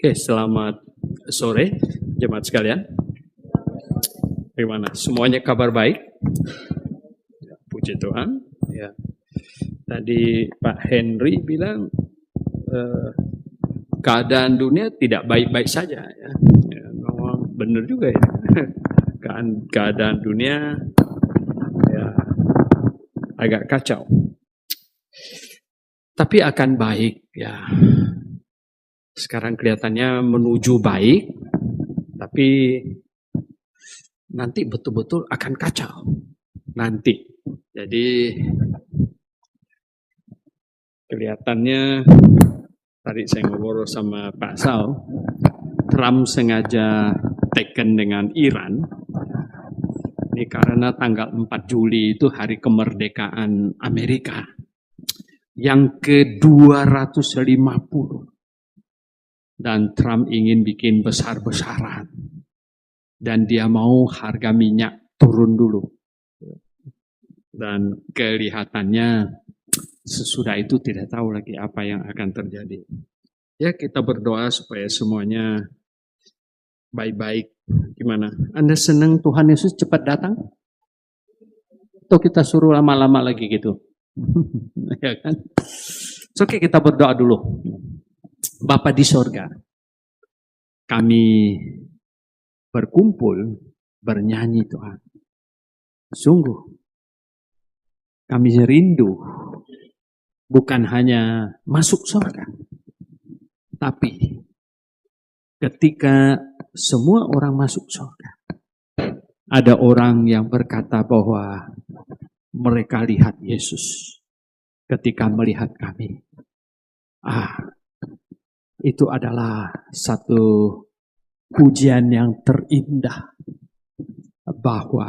Oke, selamat sore jemaat sekalian. Bagaimana? Semuanya kabar baik? Ya, puji Tuhan. Ya. Tadi Pak Henry bilang keadaan dunia tidak baik-baik saja. Ya, memang benar juga ya. Keadaan dunia ya agak kacau. Tapi akan baik ya. Sekarang kelihatannya menuju baik, tapi nanti betul-betul akan kacau. Nanti. Jadi kelihatannya tadi saya ngobrol sama Pak Sal, Trump sengaja teken dengan Iran. Ini karena tanggal 4 Juli itu hari kemerdekaan Amerika. Yang ke-250. Dan Trump ingin bikin besar-besaran. Dan dia mau harga minyak turun dulu. Dan kelihatannya sesudah itu tidak tahu lagi apa yang akan terjadi. Ya, kita berdoa supaya semuanya baik-baik. Gimana? Anda senang Tuhan Yesus cepat datang? Atau kita suruh lama-lama lagi gitu? Ya kan? Oke, kita berdoa dulu. Bapa di sorga, kami berkumpul, bernyanyi Tuhan. Sungguh, kami rindu bukan hanya masuk surga, tapi ketika semua orang masuk surga, ada orang yang berkata bahwa mereka lihat Yesus ketika melihat kami. Itu adalah satu pujian yang terindah bahwa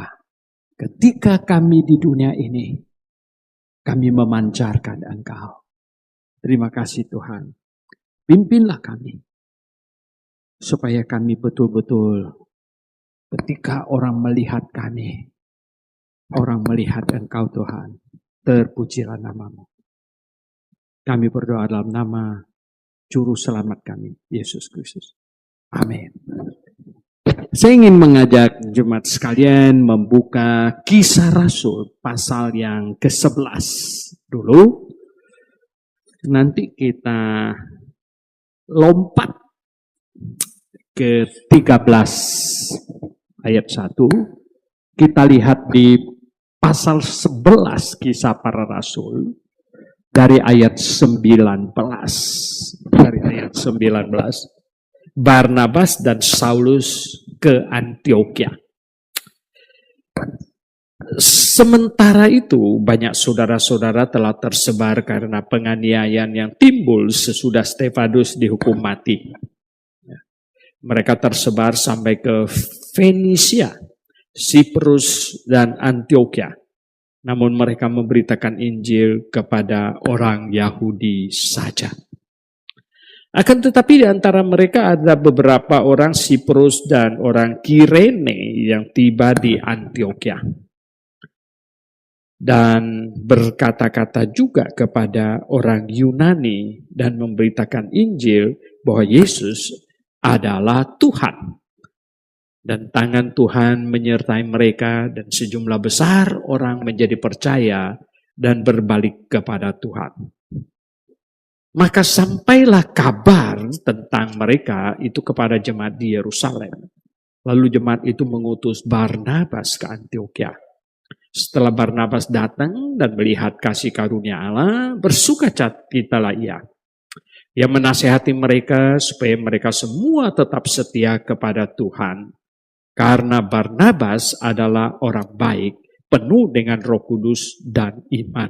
ketika kami di dunia ini, kami memancarkan Engkau. Terima kasih Tuhan. Pimpinlah kami, supaya kami betul-betul ketika orang melihat kami, orang melihat Engkau Tuhan, terpujilah nama-Mu. Kami berdoa dalam nama Juru Selamat kami, Yesus Kristus. Amin. Saya ingin mengajak jemaat sekalian membuka Kisah Rasul pasal yang ke-11 dulu. Nanti kita lompat ke 13 ayat 1. Kita lihat di pasal 11 Kisah Para Rasul dari ayat 19. Dari ayat 19. Barnabas dan Saulus ke Antiokhia. Sementara itu banyak saudara-saudara telah tersebar karena penganiayaan yang timbul sesudah Stefanus dihukum mati. Mereka tersebar sampai ke Fenisia, Siprus, dan Antiokhia. Namun mereka memberitakan Injil kepada orang Yahudi saja. Akan tetapi di antara mereka ada beberapa orang Siprus dan orang Kirene yang tiba di Antiokhia. Dan berkata-kata juga kepada orang Yunani dan memberitakan Injil bahwa Yesus adalah Tuhan. Dan tangan Tuhan menyertai mereka dan sejumlah besar orang menjadi percaya dan berbalik kepada Tuhan. Maka sampailah kabar tentang mereka itu kepada jemaat di Yerusalem. Lalu jemaat itu mengutus Barnabas ke Antiokhia. Setelah Barnabas datang dan melihat kasih karunia Allah, bersukacitalah ia. Ia menasihati mereka supaya mereka semua tetap setia kepada Tuhan. Karena Barnabas adalah orang baik, penuh dengan Roh Kudus dan iman.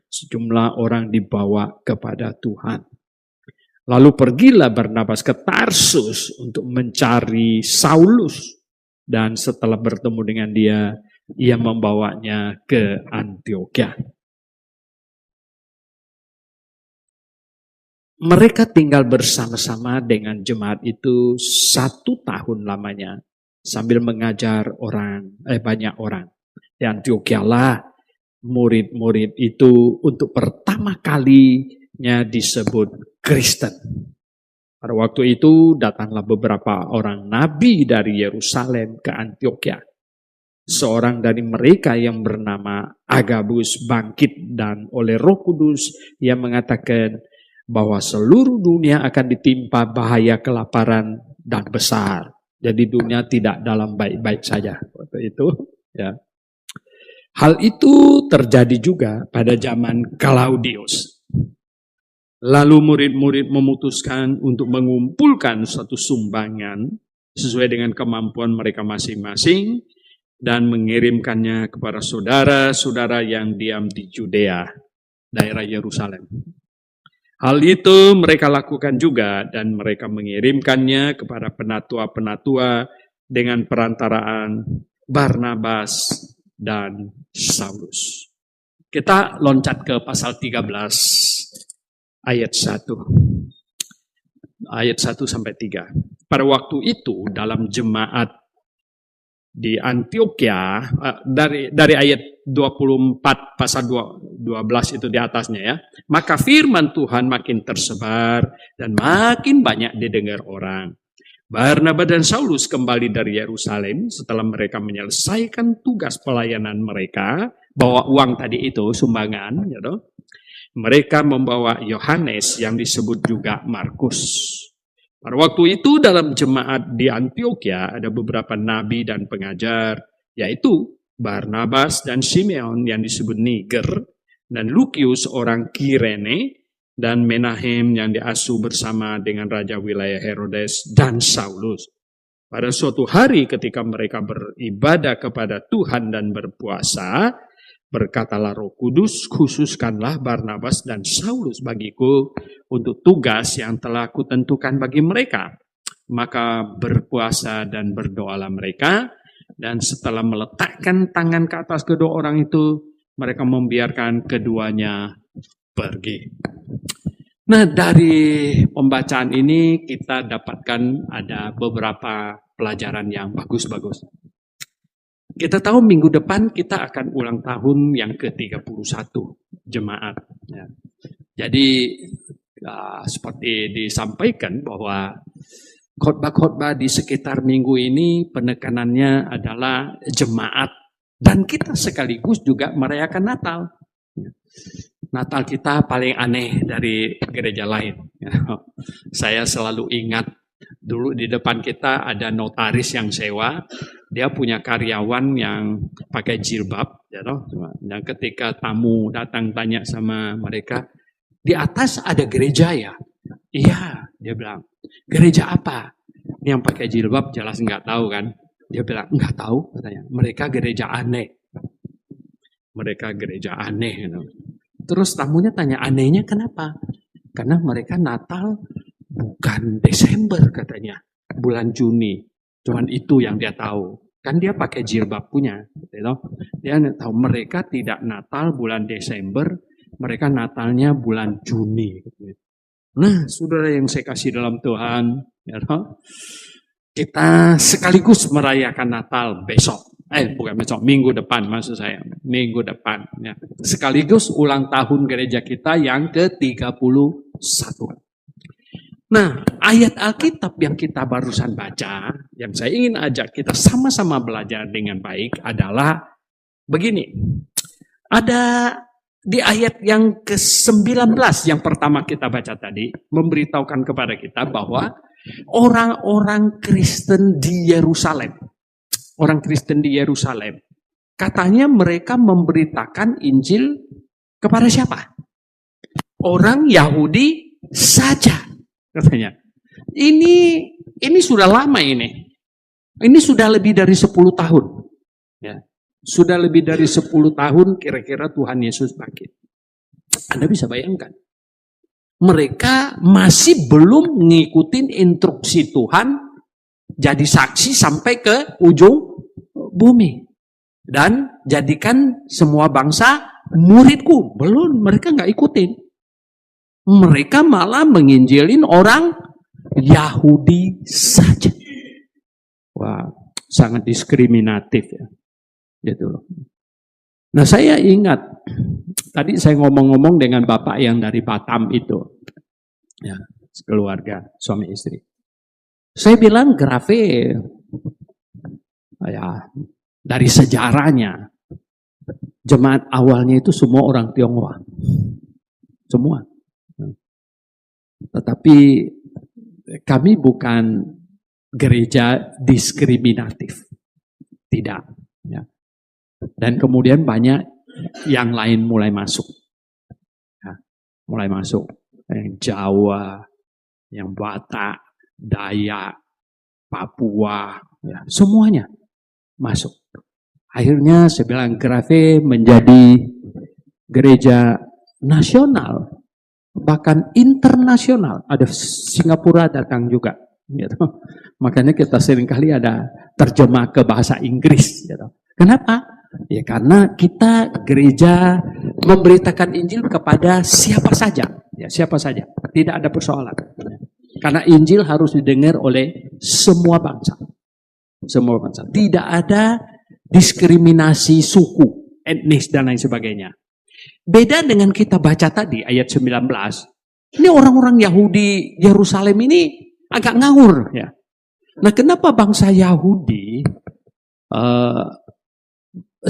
Sejumlah orang dibawa kepada Tuhan. Lalu pergilah Barnabas ke Tarsus untuk mencari Saulus. Dan setelah bertemu dengan dia, ia membawanya ke Antiokhia. Mereka tinggal bersama-sama dengan jemaat itu 1 tahun lamanya. Sambil mengajar banyak orang. Di Antiokhia lah murid-murid itu untuk pertama kalinya disebut Kristen. Pada waktu itu datanglah beberapa orang nabi dari Yerusalem ke Antioquia. Seorang dari mereka yang bernama Agabus bangkit dan oleh Roh Kudus ia mengatakan bahwa seluruh dunia akan ditimpa bahaya kelaparan dan besar. Jadi dunia tidak dalam baik-baik saja waktu itu. Ya. Hal itu terjadi juga pada zaman Claudius. Lalu murid-murid memutuskan untuk mengumpulkan suatu sumbangan sesuai dengan kemampuan mereka masing-masing dan mengirimkannya kepada saudara-saudara yang diam di Judea, daerah Yerusalem. Hal itu mereka lakukan juga dan mereka mengirimkannya kepada penatua-penatua dengan perantaraan Barnabas dan Saulus. Kita loncat ke pasal 13 ayat 1. Ayat 1 sampai 3. Pada waktu itu dalam jemaat di Antioquia, dari ayat 24 pasal 12 itu di atasnya ya. Maka firman Tuhan makin tersebar dan makin banyak didengar orang. Barnabas dan Saulus kembali dari Yerusalem setelah mereka menyelesaikan tugas pelayanan mereka, bawa uang tadi itu sumbangan, ya toh. Mereka membawa Yohanes yang disebut juga Markus. Pada waktu itu dalam jemaat di Antioquia ada beberapa nabi dan pengajar, yaitu Barnabas dan Simeon yang disebut Niger, dan Lukius orang Kirene, dan Menahem yang diasuh bersama dengan raja wilayah Herodes dan Saulus. Pada suatu hari ketika mereka beribadah kepada Tuhan dan berpuasa, berkatalah Roh Kudus, khususkanlah Barnabas dan Saulus bagiku untuk tugas yang telah kutentukan bagi mereka. Maka berpuasa dan berdoalah mereka, dan setelah meletakkan tangan ke atas kedua orang itu, mereka membiarkan keduanya pergi. Nah, dari pembacaan ini kita dapatkan ada beberapa pelajaran yang bagus-bagus. Kita tahu minggu depan kita akan ulang tahun yang ke-31 jemaat. Ya. Jadi seperti disampaikan bahwa khotbah-khotbah di sekitar minggu ini penekanannya adalah jemaat. Dan kita sekaligus juga merayakan Natal. Natal kita paling aneh dari gereja lain. Saya selalu ingat dulu di depan kita ada notaris yang sewa. Dia punya karyawan yang pakai jilbab, ya toh. Dan ketika tamu datang tanya sama mereka, di atas ada gereja ya? Iya, dia bilang. Gereja apa? Yang pakai jilbab jelas nggak tahu kan? Dia bilang nggak tahu katanya. Mereka gereja aneh. Mereka gereja aneh. You know. Terus tamunya tanya anehnya kenapa? Karena mereka Natal bukan Desember katanya, bulan Juni. Cuman itu yang dia tahu. Kan dia pakai jilbab punya. Dia tahu mereka tidak Natal bulan Desember, mereka Natalnya bulan Juni. Nah, saudara yang saya kasih dalam Tuhan, ya, kita sekaligus merayakan Natal besok. Bukan besok, minggu depan maksud saya. Minggu depan. Ya. Sekaligus ulang tahun gereja kita yang ke-31. Nah, ayat Alkitab yang kita barusan baca, yang saya ingin ajak kita sama-sama belajar dengan baik adalah begini. Ada di ayat yang ke-19 yang pertama kita baca tadi, memberitahukan kepada kita bahwa orang-orang Kristen di Yerusalem, katanya mereka memberitakan Injil kepada siapa? Orang Yahudi saja. Katanya, ini sudah lama ini. Ini sudah lebih dari 10 tahun. Ya. Sudah lebih dari 10 tahun kira-kira Tuhan Yesus bangkit. Anda bisa bayangkan. Mereka masih belum ngikutin instruksi Tuhan jadi saksi sampai ke ujung bumi. Dan jadikan semua bangsa muridku. Belum, mereka nggak ikutin. Mereka malah menginjilin orang Yahudi saja. Wah, sangat diskriminatif ya. Gitu loh. Nah, saya ingat tadi saya ngomong-ngomong dengan Bapak yang dari Batam itu. Ya, keluarga suami istri. Saya bilang Grave, ya dari sejarahnya, jemaat awalnya itu semua orang Tionghoa. Semua. Tetapi kami bukan gereja diskriminatif. Tidak. Ya. Dan kemudian banyak yang lain mulai masuk. Ya, mulai masuk. Yang Jawa, yang Batak, Dayak, Papua, ya, semuanya masuk. Akhirnya saya bilang Grave menjadi gereja nasional, bahkan internasional. Ada Singapura datang juga. Gitu. Makanya kita seringkali ada terjemah ke bahasa Inggris. Gitu. Kenapa? Ya karena kita gereja memberitakan Injil kepada siapa saja. Ya, siapa saja. Tidak ada persoalan. Karena Injil harus didengar oleh semua bangsa. Semua bangsa. Tidak ada diskriminasi suku, etnis, dan lain sebagainya. Beda dengan kita baca tadi, ayat 19. Ini orang-orang Yahudi Yerusalem ini agak ngawur. Ya. Nah, kenapa bangsa Yahudi 1500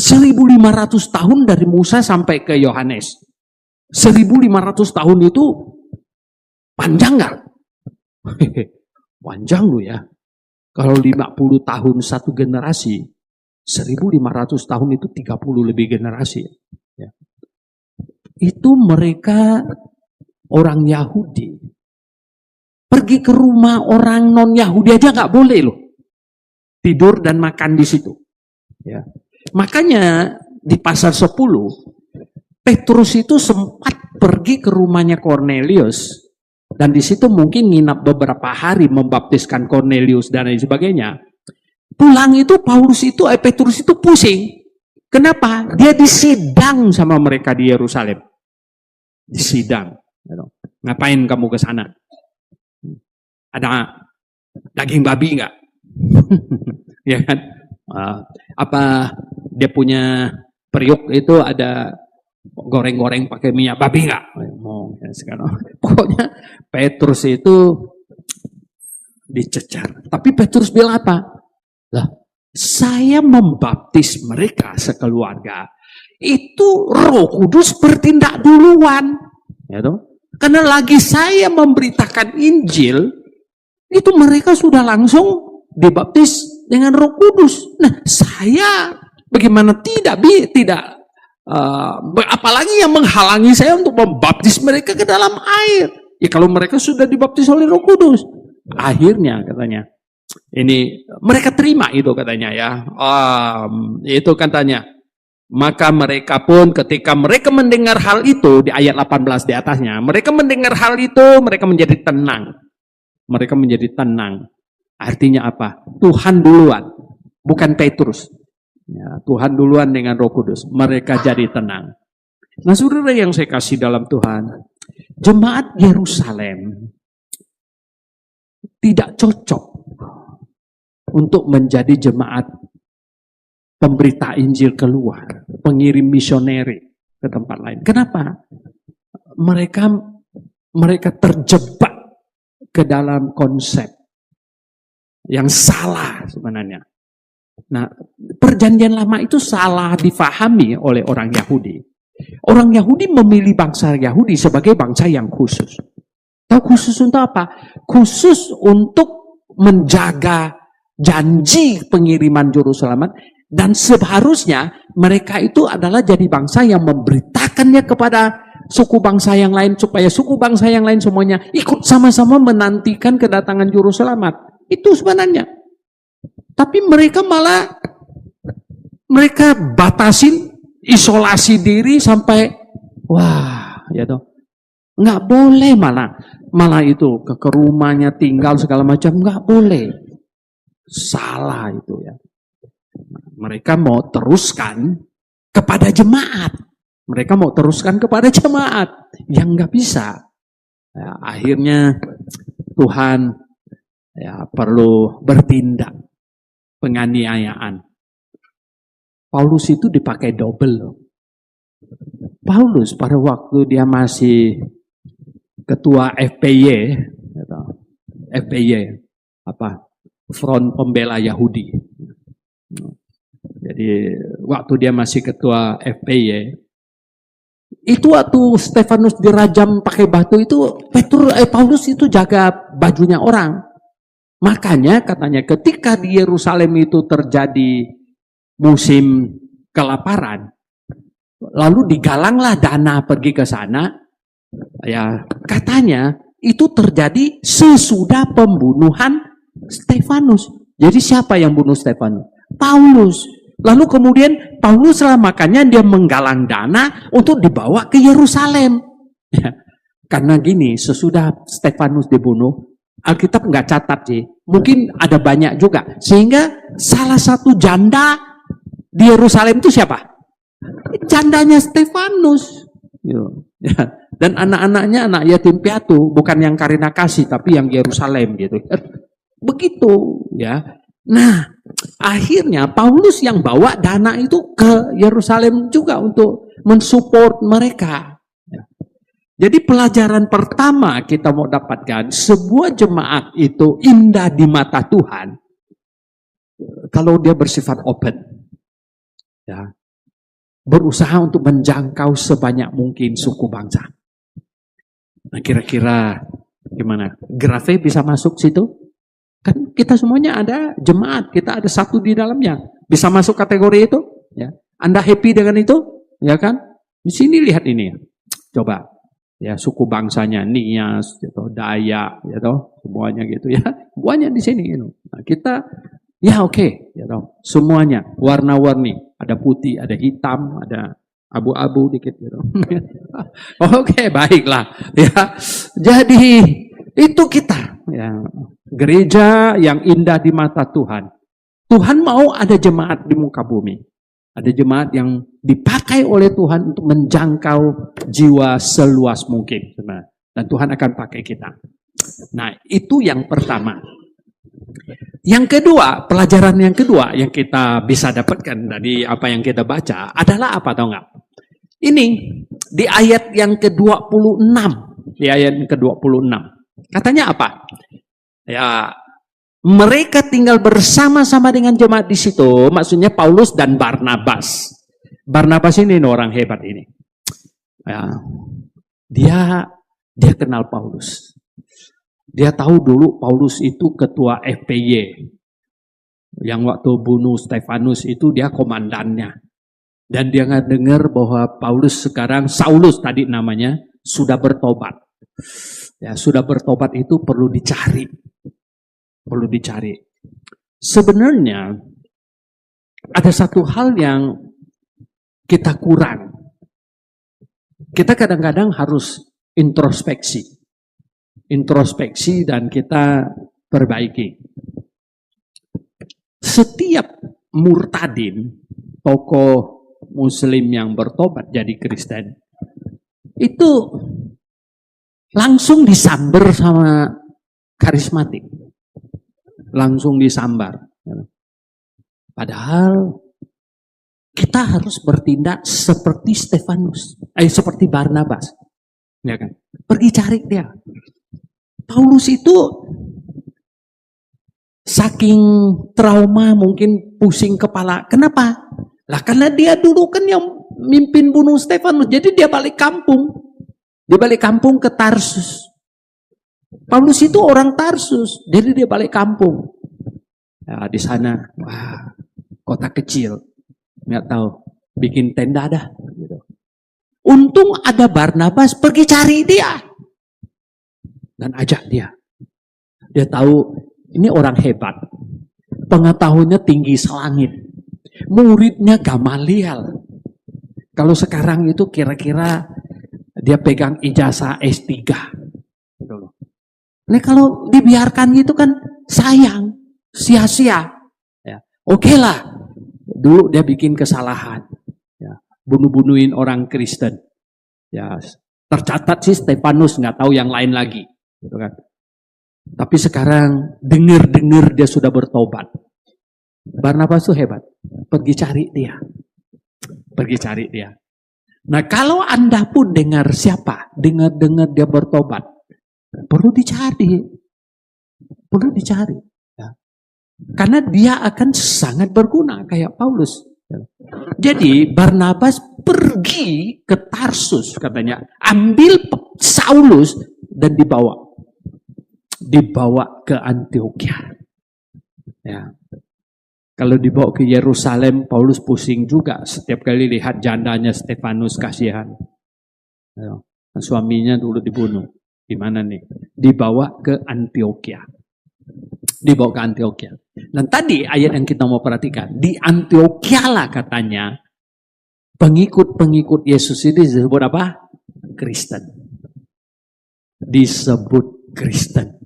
tahun dari Musa sampai ke Yohanes? 1500 tahun itu panjang nggak? Panjang loh ya. Kalau 50 tahun satu generasi, 1500 tahun itu 30 lebih generasi. Ya. Itu mereka orang Yahudi. Pergi ke rumah orang non-Yahudi aja nggak boleh loh. Tidur dan makan di situ. Ya. Makanya di pasal 10, Petrus itu sempat pergi ke rumahnya Cornelius. Dan di situ mungkin nginap beberapa hari membaptiskan Cornelius dan lain sebagainya. Pulang itu Petrus itu pusing. Kenapa? Dia disidang sama mereka di Yerusalem. Disidang. Ngapain kamu ke sana? Ada daging babi enggak? Ya kan? Apa dia punya periuk itu ada goreng-goreng pakai minyak babi enggak? Pokoknya Petrus itu dicecar. Tapi Petrus bilang apa? Lah, saya membaptis mereka sekeluarga. Itu Roh Kudus bertindak duluan. Ya toh? Karena lagi saya memberitakan Injil, itu mereka sudah langsung dibaptis dengan Roh Kudus. Nah, saya bagaimana tidak apalagi yang menghalangi saya untuk membaptis mereka ke dalam air. Ya kalau mereka sudah dibaptis oleh Roh Kudus. Akhirnya katanya, ini mereka terima itu katanya ya. Itu katanya. Maka mereka pun ketika mereka mendengar hal itu, di ayat 18 di atasnya, mereka mendengar hal itu, mereka menjadi tenang. Mereka menjadi tenang. Artinya apa? Tuhan duluan, bukan Petrus. Ya, Tuhan duluan dengan Roh Kudus. Mereka jadi tenang. Nah, saudara yang saya kasih dalam Tuhan, jemaat Yerusalem tidak cocok untuk menjadi jemaat pemberita Injil keluar, pengirim misioneri ke tempat lain. Kenapa? Mereka terjebak ke dalam konsep yang salah sebenarnya. Nah, perjanjian lama itu salah difahami oleh orang Yahudi. Orang Yahudi memilih bangsa Yahudi sebagai bangsa yang khusus. Tahu khusus untuk apa? Khusus untuk menjaga janji pengiriman juru selamat. Dan seharusnya mereka itu adalah jadi bangsa yang memberitakannya kepada suku bangsa yang lain. Supaya suku bangsa yang lain semuanya ikut sama-sama menantikan kedatangan juru selamat. Itu sebenarnya. Tapi mereka batasin, isolasi diri sampai, wah, ya toh, nggak boleh malah itu ke rumahnya tinggal segala macam nggak boleh, salah itu ya. Mereka mau teruskan kepada jemaat, yang nggak bisa. Ya, akhirnya Tuhan ya perlu bertindak. Penganiayaan. Paulus itu dipakai double loh. Paulus pada waktu dia masih ketua FPY, FPY, Front Pembela Yahudi. Jadi waktu dia masih ketua FPY, itu waktu Stefanus dirajam pakai batu itu, Paulus itu jaga bajunya orang. Makanya katanya ketika di Yerusalem itu terjadi musim kelaparan, lalu digalanglah dana pergi ke sana. Ya, katanya itu terjadi sesudah pembunuhan Stefanus. Jadi siapa yang bunuh Stefanus? Paulus. Lalu kemudian Paulus lah, makanya dia menggalang dana untuk dibawa ke Yerusalem. Ya, karena gini, sesudah Stefanus dibunuh, Alkitab nggak catat sih, mungkin ada banyak juga. Sehingga salah satu janda di Yerusalem itu siapa? Jandanya Stefanus. Ya. Dan anak-anaknya anak yatim piatu, bukan yang Karina kasih, tapi yang Yerusalem gitu. Begitu ya. Nah, akhirnya Paulus yang bawa dana itu ke Yerusalem juga untuk mensupport mereka. Jadi pelajaran pertama kita mau dapatkan, sebuah jemaat itu indah di mata Tuhan kalau dia bersifat open. Ya. Berusaha untuk menjangkau sebanyak mungkin suku bangsa. Nah, kira-kira gimana? Grafe bisa masuk situ? Kan kita semuanya ada jemaat, kita ada satu di dalamnya. Bisa masuk kategori itu? Ya. Anda happy dengan itu? Ya kan? Di sini lihat ini. Coba. Ya, suku bangsanya Nias, gitu, Dayak, gitu, semuanya gitu ya. Semuanya di sini gitu. Nah, kita ya oke, gitu. Semuanya warna-warni, ada putih, ada hitam, ada abu-abu dikit gitu. Oke, baiklah ya. Jadi itu kita ya, gereja yang indah di mata Tuhan. Tuhan mau ada jemaat di muka bumi. Ada jemaat yang dipakai oleh Tuhan untuk menjangkau jiwa seluas mungkin. Dan Tuhan akan pakai kita. Nah, itu yang pertama. Yang kedua, pelajaran yang kedua yang kita bisa dapatkan dari apa yang kita baca adalah apa, tahu nggak? Ini di ayat yang ke-26. Di ayat yang ke-26. Katanya apa? Ya, mereka tinggal bersama-sama dengan jemaat di situ, maksudnya Paulus dan Barnabas. Barnabas ini orang hebat ini. Ya, dia kenal Paulus. Dia tahu dulu Paulus itu ketua FPY. Yang waktu bunuh Stefanus itu dia komandannya. Dan dia nggak dengar bahwa Paulus sekarang, Saulus tadi namanya, sudah bertobat. Ya, sudah bertobat itu perlu dicari. Perlu dicari. Sebenarnya ada satu hal yang kita kurang. Kita kadang-kadang harus introspeksi. Introspeksi dan kita perbaiki. Setiap murtadin, tokoh muslim yang bertobat jadi Kristen, itu langsung disamber sama karismatik. Langsung disambar. Padahal kita harus bertindak seperti Stefanus, seperti Barnabas. Ya kan? Pergi cari dia. Paulus itu saking trauma, mungkin pusing kepala. Kenapa? Lah karena dia dulu kan yang mimpin bunuh Stefanus. Jadi dia balik kampung. Dia balik kampung ke Tarsus. Paulus itu orang Tarsus, jadi dia balik kampung. Ya, di sana, wah, kota kecil, nggak tahu, bikin tenda dah. Gitu. Untung ada Barnabas, pergi cari dia dan ajak dia. Dia tahu ini orang hebat, pengetahuannya tinggi selangit, muridnya Gamaliel. Kalau sekarang itu kira-kira dia pegang ijazah S3. Nah, kalau dibiarkan gitu kan sayang, sia-sia. Ya. Oke lah, dulu dia bikin kesalahan, ya. Bunuh-bunuhin orang Kristen. Ya, tercatat sih Stefanus, nggak tahu yang lain lagi, gitu kan. Tapi sekarang dengar dia sudah bertobat. Barnabas itu hebat, pergi cari dia, pergi cari dia. Nah, kalau Anda pun dengar siapa, dengar dia bertobat, perlu dicari. Perlu dicari. Ya. Karena dia akan sangat berguna kayak Paulus. Jadi Barnabas pergi ke Tarsus katanya, ambil Saulus dan dibawa ke Antioquia. Ya. Kalau dibawa ke Yerusalem, Paulus pusing juga setiap kali lihat jandanya Stefanus, kasihan. Ya. Suaminya dulu dibunuh. Gimana nih? Dibawa ke Antioquia. Dan tadi ayat yang kita mau perhatikan, di Antioquia lah katanya, pengikut-pengikut Yesus ini disebut apa? Kristen. Disebut Kristen.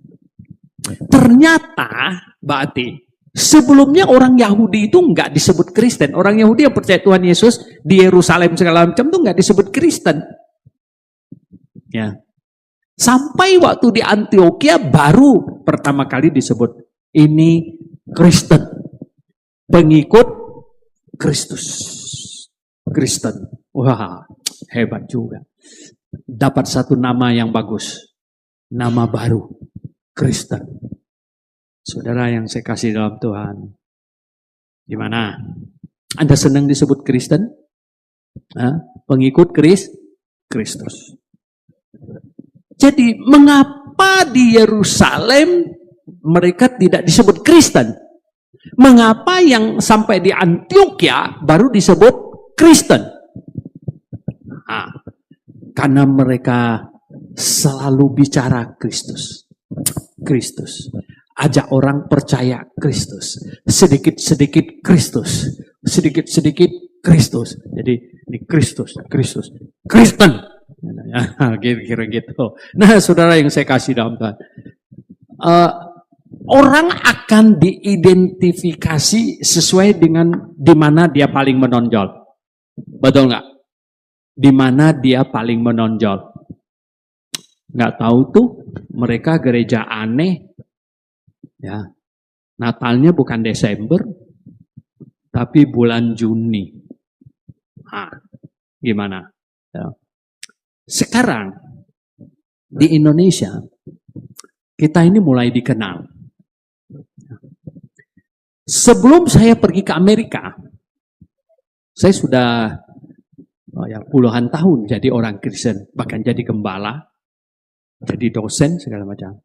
Ternyata, berarti, sebelumnya orang Yahudi itu nggak disebut Kristen. Orang Yahudi yang percaya Tuhan Yesus di Yerusalem segala macam itu nggak disebut Kristen. Ya. Sampai waktu di Antioquia baru pertama kali disebut ini Kristen, pengikut Kristus. Kristen. Wah, hebat juga. Dapat satu nama yang bagus. Nama baru, Kristen. Saudara yang saya kasih dalam Tuhan. Gimana? Anda senang disebut Kristen? Pengikut Kristus. Jadi mengapa di Yerusalem mereka tidak disebut Kristen? Mengapa yang sampai di Antioquia baru disebut Kristen? Karena mereka selalu bicara Kristus. Kristus. Ajak orang percaya Kristus. Sedikit-sedikit Kristus. Sedikit-sedikit Kristus. Jadi ini Kristus. Kristen. Kira-kira gitu. Nah, saudara yang saya kasih dalam Tuhan. Orang akan diidentifikasi sesuai dengan di mana dia paling menonjol. Betul nggak? Di mana dia paling menonjol. Nggak tahu tuh, mereka gereja aneh. Ya, Natalnya bukan Desember, tapi bulan Juni. Gimana? Ya. Sekarang di Indonesia kita ini mulai dikenal. Sebelum saya pergi ke Amerika, saya sudah puluhan tahun jadi orang Kristen, bahkan jadi gembala, jadi dosen segala macam.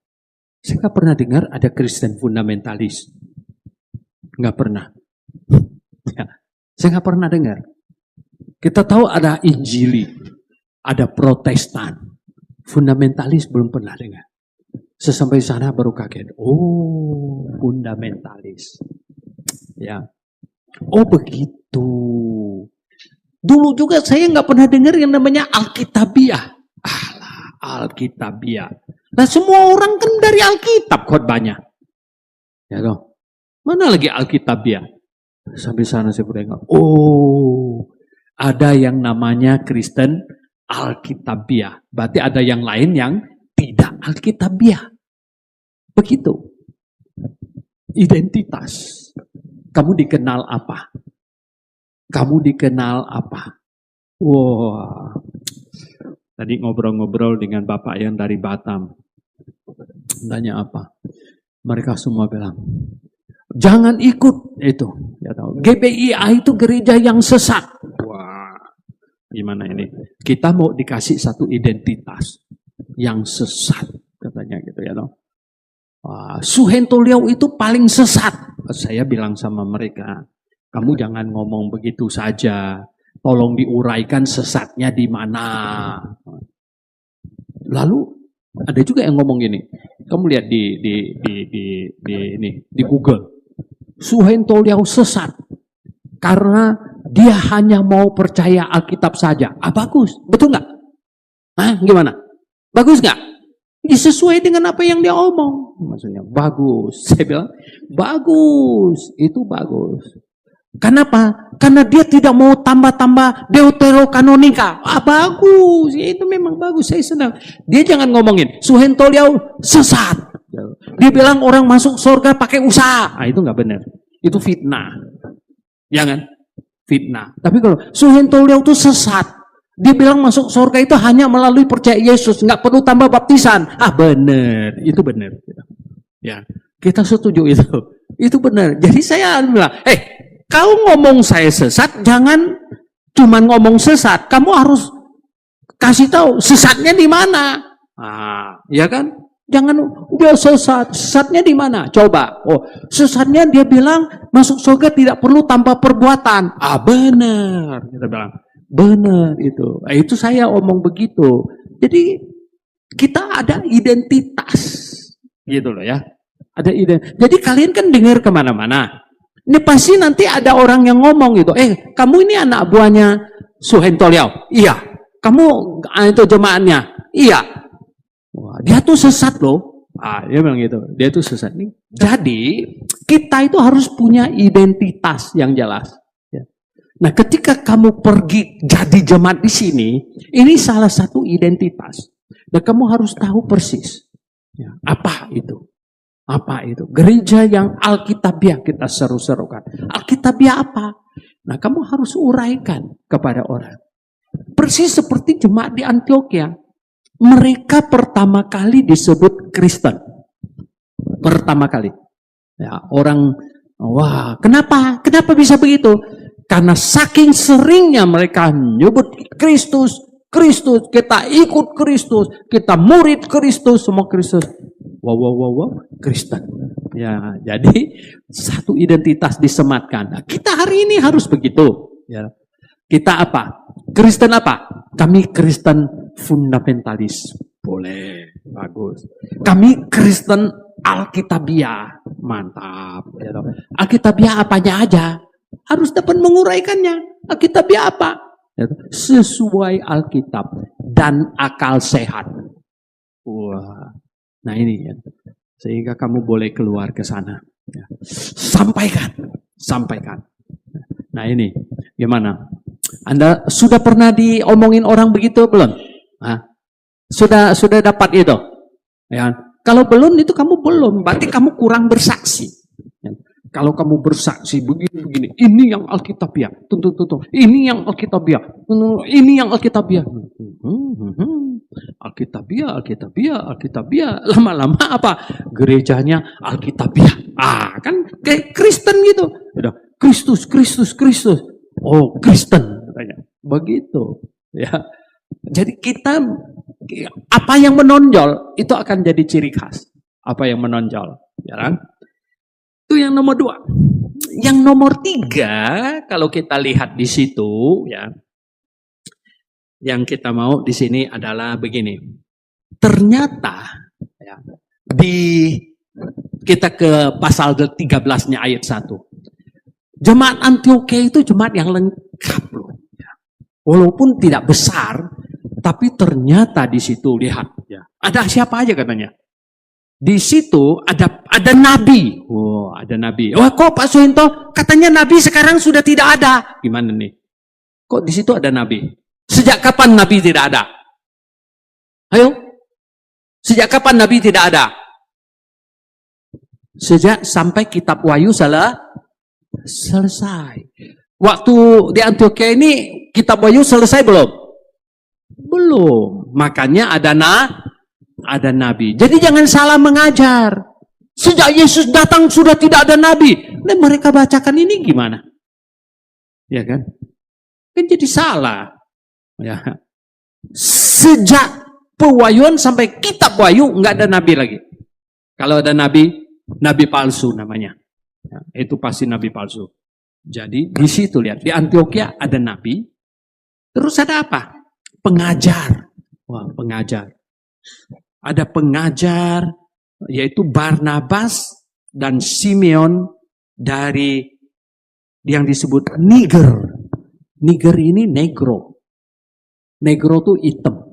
Saya nggak pernah dengar ada Kristen fundamentalis, nggak pernah. Ya, saya nggak pernah dengar. Kita tahu ada Injili, ada Protestan, fundamentalis belum pernah dengar. Sesampai sana baru kaget. Oh, fundamentalis. Ya. Oh begitu. Dulu juga saya nggak pernah dengar yang namanya Alkitabiah. Alkitabiah. Nah semua orang kan dari Alkitab khotbahnya. Ya dong. Mana lagi Alkitabiah? Sampai sana saya dengar. Oh, ada yang namanya Kristen Alkitabiah. Berarti ada yang lain yang tidak Alkitabiah. Begitu. Identitas. Kamu dikenal apa? Kamu dikenal apa? Wah. Tadi ngobrol-ngobrol dengan bapak yang dari Batam. Tanya apa? Mereka semua bilang, jangan ikut itu. Ya tahu. GBIA itu gereja yang sesat. Wah. Gimana ini? Kita mau dikasih satu identitas yang sesat. Katanya gitu ya dong. Suhento Liau itu paling sesat. Saya bilang sama mereka, kamu jangan ngomong begitu saja. Tolong diuraikan sesatnya di mana. Lalu ada juga yang ngomong gini. Kamu lihat di Google. Suhento Liau sesat karena dia hanya mau percaya Alkitab saja. Bagus, betul nggak? Gimana? Bagus nggak? Sesuai dengan apa yang dia omong. Maksudnya bagus. Saya bilang, bagus. Itu bagus. Kenapa? Karena dia tidak mau tambah-tambah deuterokanonika. Bagus. Ya, itu memang bagus. Saya senang. Dia jangan ngomongin, Suhento Liau sesat. Dia bilang orang masuk surga pakai usaha. Itu nggak benar. Itu fitnah. Jangan. Fitnah. Tapi kalau Suhento Liau itu sesat. Dia bilang masuk surga itu hanya melalui percaya Yesus, nggak perlu tambah baptisan. Benar, itu benar. Ya, Kita setuju itu. Itu benar. Jadi saya bilang, kau ngomong saya sesat, jangan cuma ngomong sesat. Kamu harus kasih tahu sesatnya di mana. Ya kan? Jangan udah sesatnya di mana? Coba. Sesatnya dia bilang masuk surga tidak perlu tanpa perbuatan. Benar. Kita bilang benar itu. Itu saya omong begitu. Jadi kita ada identitas, gitu loh ya. Ada identitas. Jadi kalian kan dengar kemana-mana. Ini pasti nanti ada orang yang ngomong gitu. Kamu ini anak buahnya Suhento Liao? Iya. Kamu itu jemaatnya? Iya. Wah, dia tuh sesat loh. Dia bilang gitu. Dia tuh sesat nih. Jadi kita itu harus punya identitas yang jelas. Nah, ketika kamu pergi jadi jemaat di sini, ini salah satu identitas. Dan kamu harus tahu persis. Apa itu? Apa itu? Gereja yang Alkitabiah kita seru-serukan. Alkitabiah apa? Nah, kamu harus uraikan kepada orang. Persis seperti jemaat di Antioquia. Mereka pertama kali disebut Kristen. Pertama kali. Ya, orang, wah, kenapa? Kenapa bisa begitu? Karena saking seringnya mereka nyebut Kristus, Kristus, kita ikut Kristus, kita murid Kristus, semua Kristus. Wow, Kristen. Ya, jadi satu identitas disematkan. Nah, kita hari ini harus begitu. Ya. Kita apa? Kristen apa? Kami Kristen fundamentalis. Boleh, bagus. Kami Kristen Alkitabiah. Mantap. Ya. Alkitabiah apanya aja? Harus dapat menguraikannya. Alkitabiah apa? Sesuai Alkitab dan akal sehat. Wah, nah ini ya. Sehingga kamu boleh keluar ke sana. Ya. Sampaikan. Nah ini, gimana? Anda sudah pernah diomongin orang begitu belum? Sudah dapat itu? Ya. Kalau belum itu kamu belum. Berarti kamu kurang bersaksi. Ya. Kalau kamu bersaksi begini, ini yang Alkitabiah, ini yang Alkitabiah, ini yang Alkitabiah. Alkitabiah. Lama-lama apa? Gerejanya Alkitabiah. Kan kayak Kristen gitu. Kristus. Oh, Kristen katanya. Begitu. Ya. Jadi kita apa yang menonjol itu akan jadi ciri khas. Apa yang menonjol, ya kan? Itu yang nomor 2. Yang nomor 3, kalau kita lihat di situ, ya, yang kita mau di sini adalah begini. Ternyata, ya, kita ke pasal 13-nya ayat 1. Jemaat Antioquia itu jemaat yang lengkap loh. Walaupun tidak besar, tapi ternyata di situ lihat, ya, ada siapa aja katanya. Di situ ada nabi. Ada nabi. Kok Pak Suhento katanya nabi sekarang sudah tidak ada. Gimana nih? Kok di situ ada nabi? Sejak kapan nabi tidak ada? Ayo. Sejak kapan nabi tidak ada? Sejak sampai kitab Wahyu selesai. Waktu di Antioquia ini kitab Wahyu selesai belum? Belum. Makanya ada nabi. Jadi jangan salah mengajar. Sejak Yesus datang sudah tidak ada nabi. Nah, mereka bacakan ini gimana? Ya kan? Kan jadi salah. Ya. Sejak pewahyuan sampai kitab Wahyu nggak ada nabi lagi. Kalau ada nabi palsu namanya. Ya, itu pasti nabi palsu. Jadi di situ lihat, di Antioquia ada nabi. Terus ada apa? Pengajar. Wah, pengajar. Ada pengajar, yaitu Barnabas dan Simeon dari yang disebut Niger. Niger ini negro. Negro tuh hitam.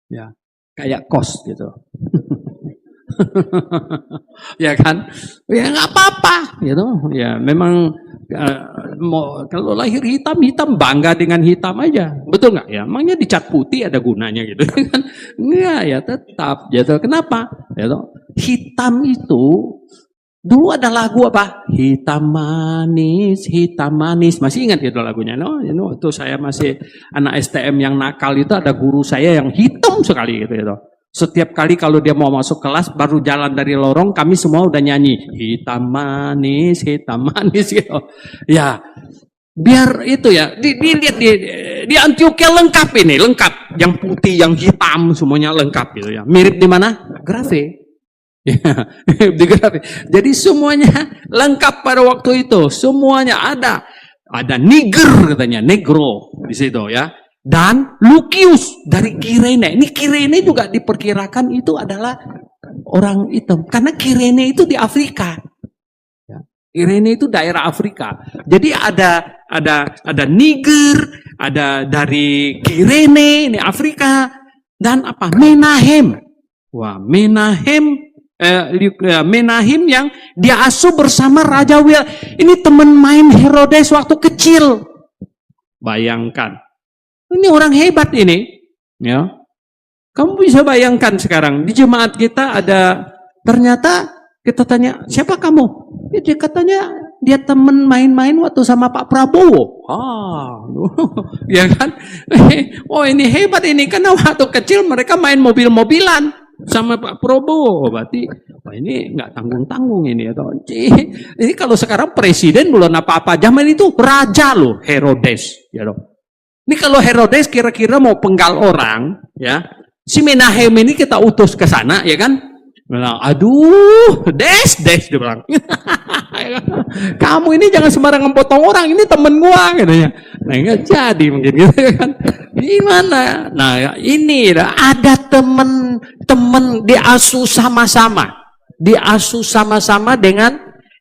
Ya, kayak kos gitu. Ya kan? Ya nggak apa-apa gitu. Ya memang kalau lahir hitam bangga dengan hitam aja, betul nggak ya? Emangnya dicat putih ada gunanya gitu kan? Enggak ya, tetap gitu. Kenapa? Gitu. Hitam itu dulu ada lagu apa? Hitam manis. Masih ingat itu lagunya? No, itu saya masih anak STM yang nakal itu ada guru saya yang hitam sekali gitu. Setiap kali kalau dia mau masuk kelas, baru jalan dari lorong, kami semua udah nyanyi. Hitam manis gitu. Ya, biar itu ya, dilihat di Antioquia lengkap ini, lengkap. Yang putih, yang hitam, semuanya lengkap gitu ya. Mirip di mana? Grafe. Ya, di Grafe. Jadi semuanya lengkap pada waktu itu. Semuanya ada. Ada Niger katanya, Negro di situ ya. Dan Lukius dari Kirene. Ini Kirene juga diperkirakan itu adalah orang hitam. Karena Kirene itu di Afrika. Kirene itu daerah Afrika. Jadi ada Niger, ada dari Kirene, ini Afrika. Dan apa? Menahem. Wah, Menahem yang diasuh bersama Raja Wil. Ini teman main Herodes waktu kecil. Bayangkan. Ini orang hebat ini, ya. Kamu bisa bayangkan sekarang di jemaat kita ada, ternyata kita tanya siapa kamu? Ya, dia katanya dia teman main-main waktu sama Pak Prabowo. Ya kan? Oh ini hebat ini, karena waktu kecil mereka main mobil-mobilan sama Pak Prabowo. Berarti ini nggak tanggung-tanggung ini atau ini kalau sekarang presiden belum apa-apa, zaman itu raja loh, Herodes, ya loh. Ini kalau Herodes kira-kira mau penggal orang, ya, si Menahem ini kita utus ke sana, ya kan? Bilang, aduh, Des, dia bilang, kamu ini jangan sembarangan potong orang, ini temen gua, katanya. Nah, nggak jadi mungkin gitu kan? Gimana? Nah, ini ada temen diasuh sama-sama dengan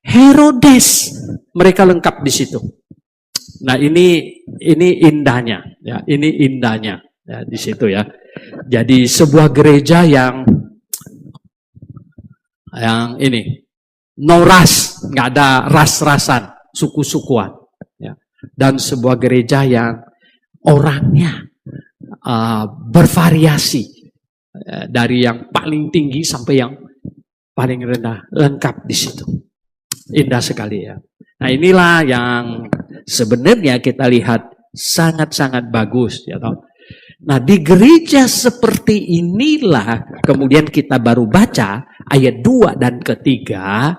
Herodes, mereka lengkap di situ. Nah ini indahnya, ya ini indahnya ya, di situ ya. Jadi sebuah gereja yang ini no ras, nggak ada ras-rasan, suku-sukuan, ya. Dan sebuah gereja yang orangnya bervariasi, dari yang paling tinggi sampai yang paling rendah, lengkap di situ. Indah sekali ya. Nah inilah yang sebenarnya kita lihat sangat-sangat bagus, ya toh. Nah di gereja seperti inilah kemudian kita baru baca ayat 2 dan ketiga,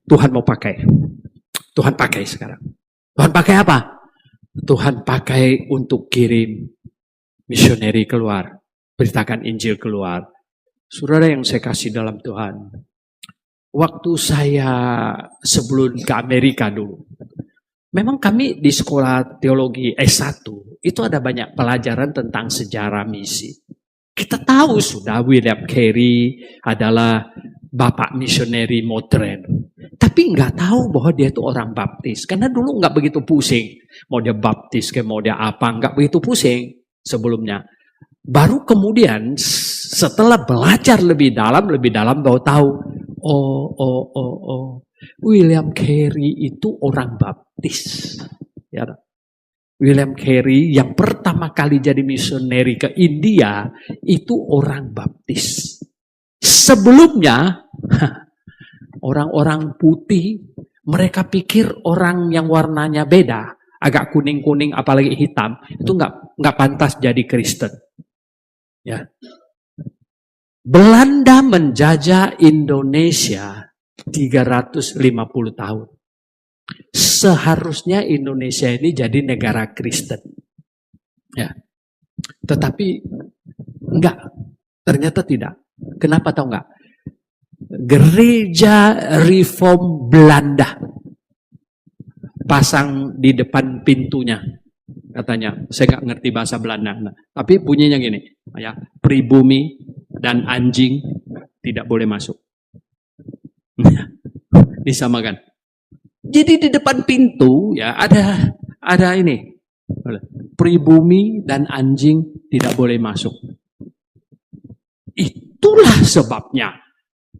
Tuhan mau pakai. Tuhan pakai sekarang. Tuhan pakai apa? Tuhan pakai untuk kirim misioneri keluar, beritakan Injil keluar. Saudara yang saya kasih dalam Tuhan, waktu saya sebelum ke Amerika dulu, memang kami di sekolah teologi S1, itu ada banyak pelajaran tentang sejarah misi. Kita tahu sudah William Carey adalah bapak misioneri modern. Tapi nggak tahu bahwa dia itu orang baptis. Karena dulu nggak begitu pusing. Mau dia baptis, mau dia apa, nggak begitu pusing sebelumnya. Baru kemudian setelah belajar lebih dalam baru tahu, William Carey itu orang baptis. Ya. William Carey yang pertama kali jadi misioneri ke India itu orang baptis. Sebelumnya orang-orang putih mereka pikir orang yang warnanya beda, agak kuning-kuning apalagi hitam, itu nggak pantas jadi Kristen. Ya. Belanda menjajah Indonesia 350 tahun. Seharusnya Indonesia ini jadi negara Kristen. Ya. Tetapi enggak, ternyata tidak. Kenapa tahu enggak? Gereja Reform Belanda pasang di depan pintunya. Katanya, saya nggak ngerti bahasa Belanda. Nah, tapi bunyinya gini, ya, pribumi dan anjing tidak boleh masuk. Disamakan. Jadi di depan pintu ya ada ini, pribumi dan anjing tidak boleh masuk. Itulah sebabnya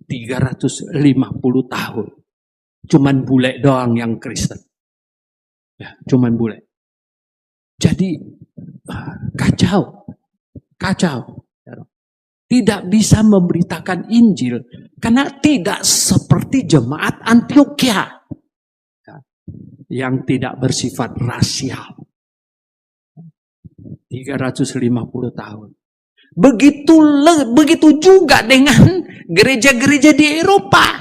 350 tahun cuman bule doang yang Kristen. Ya, cuman bule. Jadi kacau. Tidak bisa memberitakan Injil karena tidak seperti jemaat Antioquia yang tidak bersifat rasial. 350 tahun. Begitu juga dengan gereja-gereja di Eropa.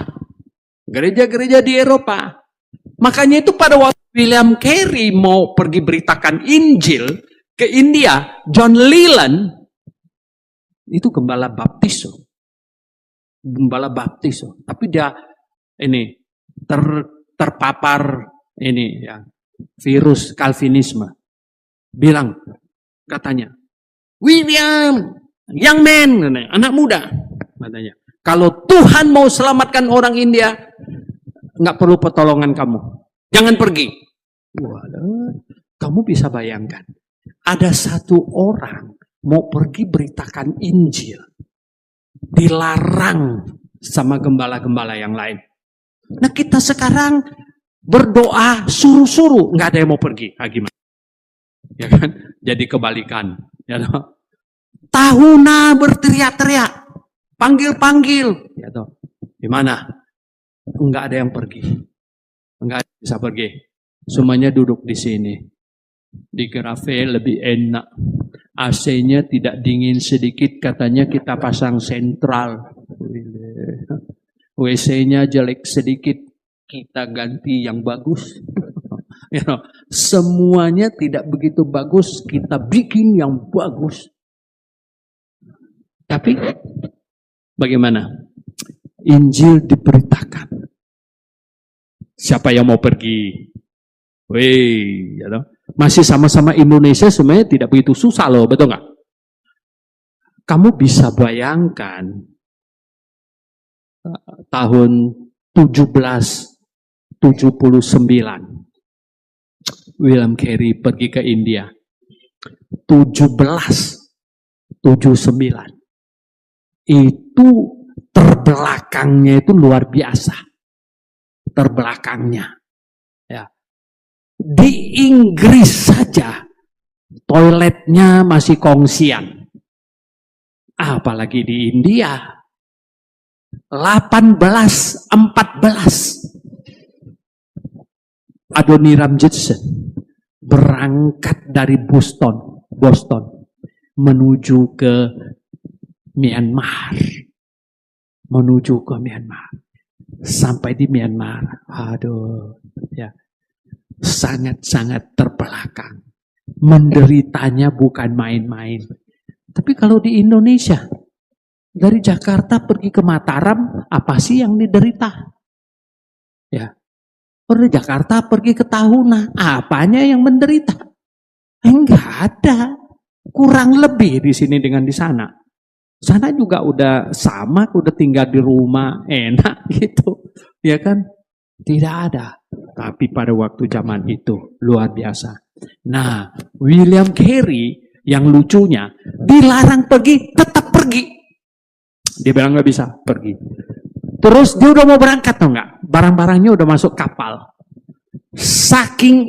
Gereja-gereja di Eropa. Makanya itu pada waktu William Carey mau pergi beritakan Injil ke India, John Leland itu gembala baptis. Gembala baptis. Tapi dia ini terpapar ini ya, virus Calvinisme. Bilang katanya, William, young man, anak muda, katanya. Kalau Tuhan mau selamatkan orang India, nggak perlu pertolongan kamu. Jangan pergi. Waduh, kamu bisa bayangkan. Ada satu orang mau pergi beritakan Injil. Dilarang sama gembala-gembala yang lain. Nah kita sekarang berdoa suruh-suruh. Nggak ada yang mau pergi. Nah, gimana? Ya kan? Jadi kebalikan. Ya, no? Tahuna berteriak-teriak. Panggil-panggil. Ya, no? Gimana? Enggak ada yang pergi. Enggak bisa pergi. Semuanya duduk di sini. Di Grafe lebih enak. AC-nya tidak dingin sedikit. Katanya kita pasang sentral. WC-nya jelek sedikit. Kita ganti yang bagus. You know, semuanya tidak begitu bagus. Kita bikin yang bagus. Tapi bagaimana? Injil diberitakan. Siapa yang mau pergi? Wih, ya toh? Masih sama-sama Indonesia sebenarnya tidak begitu susah loh, betul nggak? Kamu bisa bayangkan tahun 1779 William Carey pergi ke India. 1779 itu terbelakangnya itu luar biasa. Terbelakangnya. Ya. Di Inggris saja toiletnya masih kongsian. Apalagi di India. 1814 Adoniram Judson berangkat dari Boston menuju ke Myanmar. Sampai di Myanmar, aduh, ya, sangat-sangat terbelakang. Menderitanya bukan main-main. Tapi kalau di Indonesia, dari Jakarta pergi ke Mataram, apa sih yang diderita? Ya, dari Jakarta pergi ke Tahuna, apanya yang menderita? Enggak ada, kurang lebih di sini dengan di sana. Sana juga udah sama, udah tinggal di rumah, enak gitu. Ya kan? Tidak ada. Tapi pada waktu zaman itu, luar biasa. Nah, William Carey, yang lucunya, dilarang pergi, tetap pergi. Dia bilang nggak bisa pergi. Terus dia udah mau berangkat, tau nggak? Barang-barangnya udah masuk kapal. Saking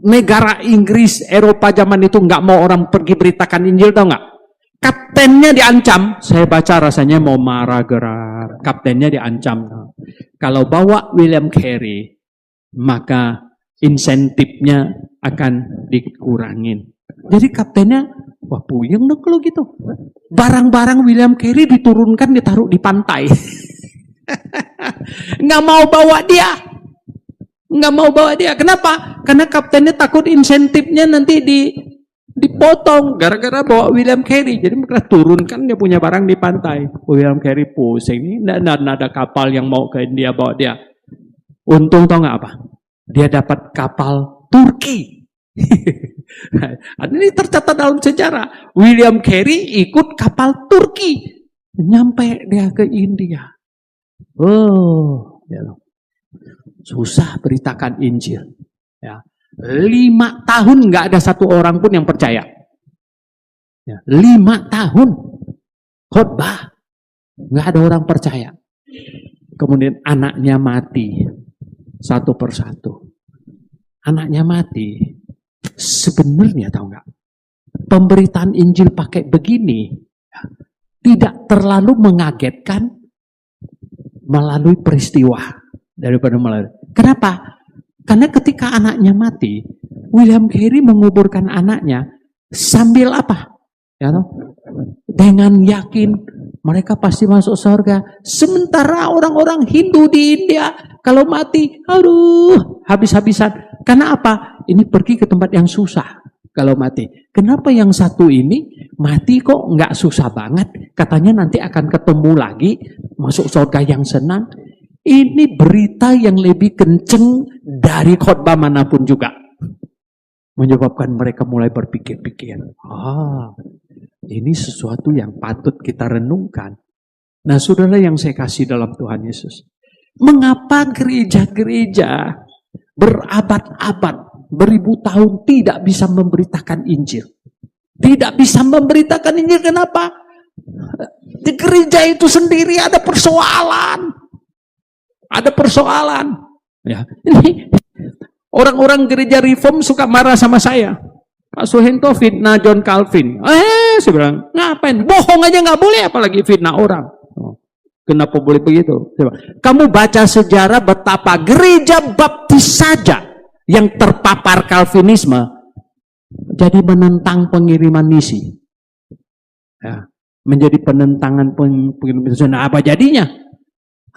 negara Inggris, Eropa zaman itu nggak mau orang pergi beritakan Injil, tau nggak? Kaptennya diancam, saya baca rasanya mau marah gerak. Kaptennya diancam. Kalau bawa William Carey, maka insentifnya akan dikurangin. Jadi kaptennya, wah puyeng dong kalau gitu. Barang-barang William Carey diturunkan, ditaruh di pantai. Nggak mau bawa dia. Nggak mau bawa dia. Kenapa? Karena kaptennya takut insentifnya nanti dipotong gara-gara bawa William Carey. Jadi mereka turunkan dia punya barang di pantai. William Carey pusing. Ini tidak ada kapal yang mau ke India bawa dia. Untung tau nggak apa? Dia dapat kapal Turki. Ini tercatat dalam sejarah. William Carey ikut kapal Turki. Nyampe dia ke India. Oh, ya. Susah beritakan Injil. Ya. 5 tahun nggak ada satu orang pun yang percaya. Ya, 5 tahun khotbah nggak ada orang percaya. Kemudian anaknya mati satu persatu. Anaknya mati. Sebenarnya tahu nggak? Pemberitaan Injil pakai begini ya, tidak terlalu mengagetkan melalui peristiwa daripada melalui. Kenapa? Karena ketika anaknya mati, William Carey menguburkan anaknya sambil apa? Ya, dengan yakin mereka pasti masuk surga. Sementara orang-orang Hindu di India kalau mati, aduh, habis-habisan. Karena apa? Ini pergi ke tempat yang susah kalau mati. Kenapa yang satu ini mati kok nggak susah banget? Katanya nanti akan ketemu lagi, masuk surga yang senang. Ini berita yang lebih kenceng dari khotbah manapun juga. Menyebabkan mereka mulai berpikir-pikir. Ini sesuatu yang patut kita renungkan. Nah, saudara yang saya kasih dalam Tuhan Yesus. Mengapa gereja-gereja berabad-abad, beribu tahun tidak bisa memberitakan Injil? Tidak bisa memberitakan Injil, kenapa? Di gereja itu sendiri ada persoalan. Ada persoalan. Ya, ini orang-orang gereja Reform suka marah sama saya. Pak Suhento fitnah John Calvin. Saya bilang, ngapain? Bohong aja nggak boleh, apalagi fitnah orang. Kenapa boleh begitu? Kamu baca sejarah betapa gereja baptis saja yang terpapar Calvinisme jadi menentang pengiriman misi. Ya, menjadi penentangan pengiriman misi. Nah, apa jadinya?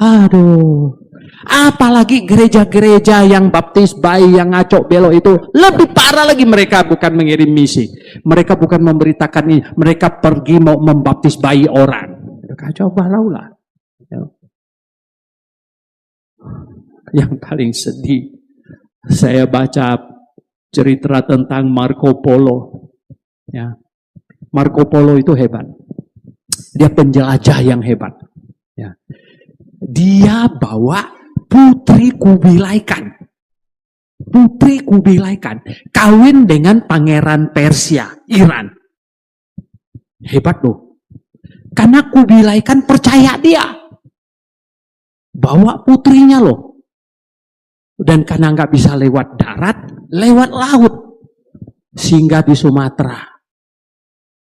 Aduh, apalagi gereja-gereja yang baptis bayi, yang ngacok belok itu lebih parah lagi. Mereka bukan mengirim misi, mereka bukan memberitakan ini, mereka pergi mau membaptis bayi orang. Kacau balau lah. Yang paling sedih, saya baca cerita tentang Marco Polo. Ya, Marco Polo itu hebat. Dia penjelajah yang hebat. Ya. Dia bawa Putri Kubilai Khan. Putri Kubilai Khan kawin dengan pangeran Persia, Iran. Hebat loh. Karena Kubilai Khan percaya dia. Bawa putrinya loh. Dan karena nggak bisa lewat darat, lewat laut. Singgah di Sumatera.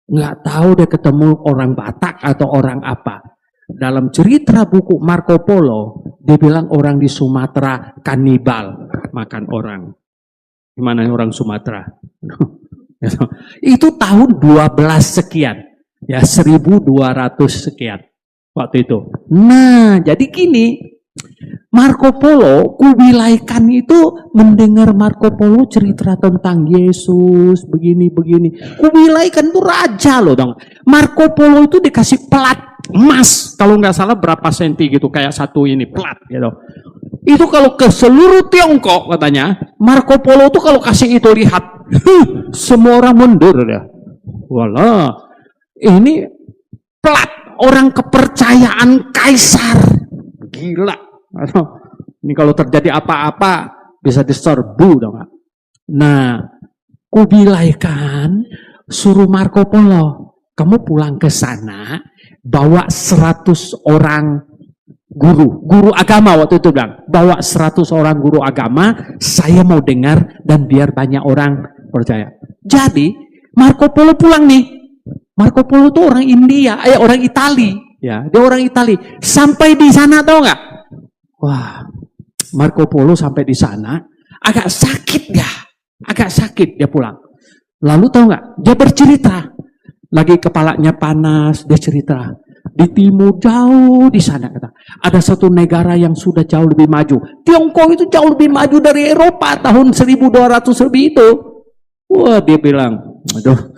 Nggak tahu dia ketemu orang Batak atau orang apa. Dalam cerita buku Marco Polo, dia bilang orang di Sumatera kanibal, makan orang. Gimana orang Sumatera? Itu tahun 12 sekian. Ya, 1200 sekian waktu itu. Nah, jadi gini, Marco Polo, Kubilai Khan itu mendengar Marco Polo cerita tentang Yesus, begini-begini. Kubilai Khan itu raja loh dong. Marco Polo itu dikasih pelat emas, kalau nggak salah berapa senti gitu, kayak satu ini plat gitu. Itu kalau ke seluruh Tiongkok katanya, Marco Polo itu kalau kasih itu lihat, semua orang mundur ya. Walah, ini plat orang kepercayaan kaisar, gila. Ini kalau terjadi apa-apa bisa diserbu dong. Nah, Kubilai Khan suruh Marco Polo, kamu pulang ke sana, bawa 100 orang guru agama waktu itu bilang, bawa 100 orang guru agama, saya mau dengar dan biar banyak orang percaya. Jadi Marco Polo pulang nih. Marco Polo itu orang India, orang Itali, ya, dia orang Itali. Sampai di sana tahu nggak? Wah, Marco Polo sampai di sana agak sakit dia pulang. Lalu tahu nggak? Dia bercerita. Lagi kepalanya panas, dia cerita. Di timur jauh di sana kata, ada satu negara yang sudah jauh lebih maju. Tiongkok itu jauh lebih maju dari Eropa tahun 1200 lebih itu. Wah, dia bilang, aduh,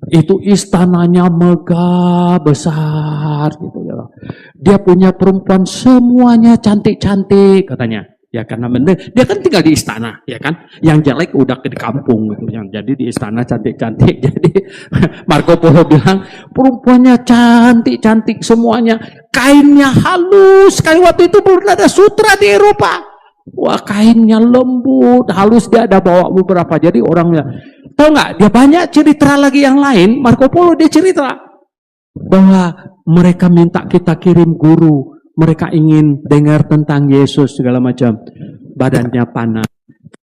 itu istananya megah besar gitu ya. Dia punya perempuan semuanya cantik-cantik katanya. Ya karena bener, dia kan tinggal di istana, ya kan? Yang jelek udah di kampung gitu. Yang jadi di istana cantik-cantik. Jadi Marco Polo bilang, perempuannya cantik-cantik semuanya. Kainnya halus. Kain waktu itu belum ada sutra di Eropa. Wah, kainnya lembut, halus, dia ada bawa beberapa. Jadi orangnya, tahu nggak? Dia banyak cerita lagi yang lain. Marco Polo dia cerita bahwa mereka minta kita kirim guru. Mereka ingin dengar tentang Yesus segala macam. Badannya panas.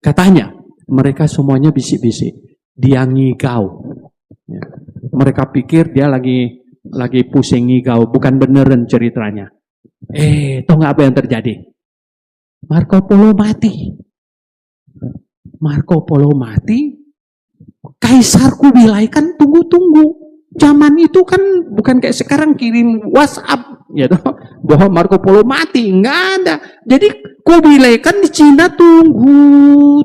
Katanya mereka semuanya bisik-bisik. Dia ngigau. Ya. Mereka pikir dia lagi pusing ngigau. Bukan beneran ceritanya. Tahu nggak apa yang terjadi? Marco Polo mati. Marco Polo mati. Kaisar Kubilai Khan tunggu-tunggu. Zaman itu kan bukan kayak sekarang kirim WhatsApp, ya toh, bahwa Marco Polo mati, nggak ada. Jadi Kubilai kan di Cina tunggu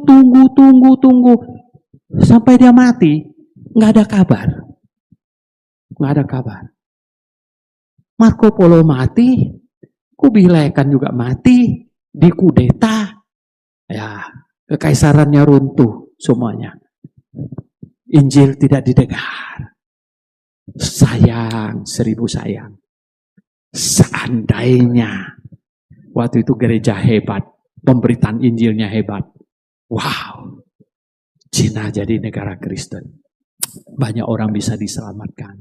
sampai dia mati, nggak ada kabar, Marco Polo mati, Kubilai kan juga mati, dikudeta, ya kekaisarannya runtuh semuanya. Injil tidak didengar. Sayang, 1000 sayang. Seandainya waktu itu gereja hebat, pemberitaan Injilnya hebat. Wow, Cina jadi negara Kristen. Banyak orang bisa diselamatkan.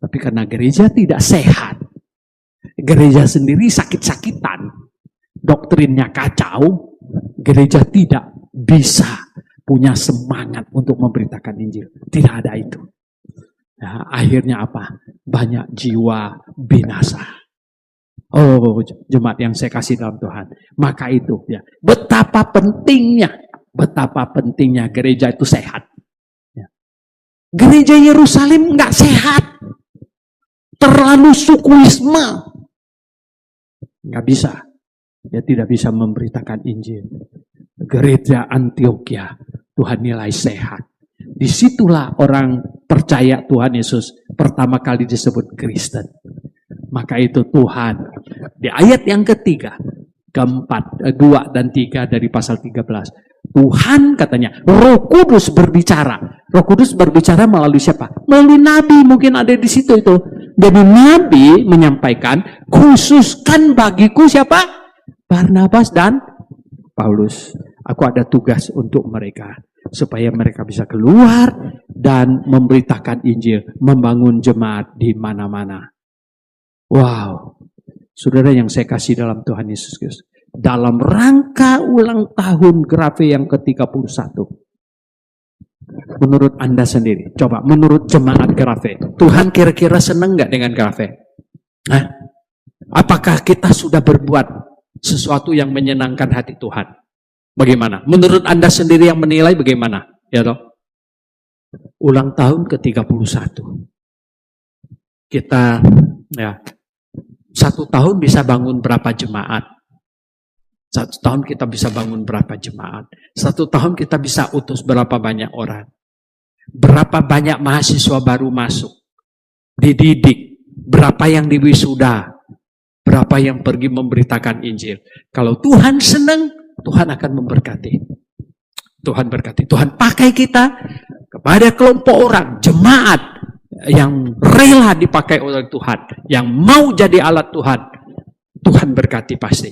Tapi karena gereja tidak sehat, gereja sendiri sakit-sakitan, doktrinnya kacau, gereja tidak bisa punya semangat untuk memberitakan Injil. Tidak ada itu. Nah, akhirnya apa? Banyak jiwa binasa. Oh, jemaat yang saya kasih dalam Tuhan. Maka itu ya, betapa pentingnya gereja itu sehat. Ya. Gereja Yerusalem nggak sehat. Terlalu sukuisme. Nggak bisa. Dia tidak bisa memberitakan Injil. Gereja Antioquia, Tuhan nilai sehat. Disitulah orang percaya Tuhan Yesus pertama kali disebut Kristen. Maka itu Tuhan di ayat yang ketiga, keempat, 2 dan 3 dari pasal 13. Tuhan katanya, Roh Kudus berbicara. Roh Kudus berbicara melalui siapa? Melalui nabi, mungkin ada di situ itu. Jadi nabi menyampaikan, khususkan bagiku siapa? Barnabas dan Paulus. Aku ada tugas untuk mereka. Supaya mereka bisa keluar dan memberitakan Injil, membangun jemaat di mana-mana. Wow, saudara yang saya kasih dalam Tuhan Yesus Kristus. Dalam rangka ulang tahun Grafe yang ke-31. Menurut Anda sendiri, coba menurut jemaat Grafe, Tuhan kira-kira senang nggak dengan Grafe? Hah? Apakah kita sudah berbuat sesuatu yang menyenangkan hati Tuhan? Bagaimana? Menurut Anda sendiri yang menilai bagaimana? Ya toh? Ulang tahun ke-31. Kita ya 1 tahun bisa bangun berapa jemaat? 1 tahun kita bisa bangun berapa jemaat? 1 tahun kita bisa utus berapa banyak orang? Berapa banyak mahasiswa baru masuk? Dididik? Berapa yang diwisuda? Berapa yang pergi memberitakan Injil? Kalau Tuhan senang, Tuhan akan memberkati. Tuhan berkati. Tuhan pakai kita kepada kelompok orang, jemaat yang rela dipakai oleh Tuhan, yang mau jadi alat Tuhan. Tuhan berkati pasti.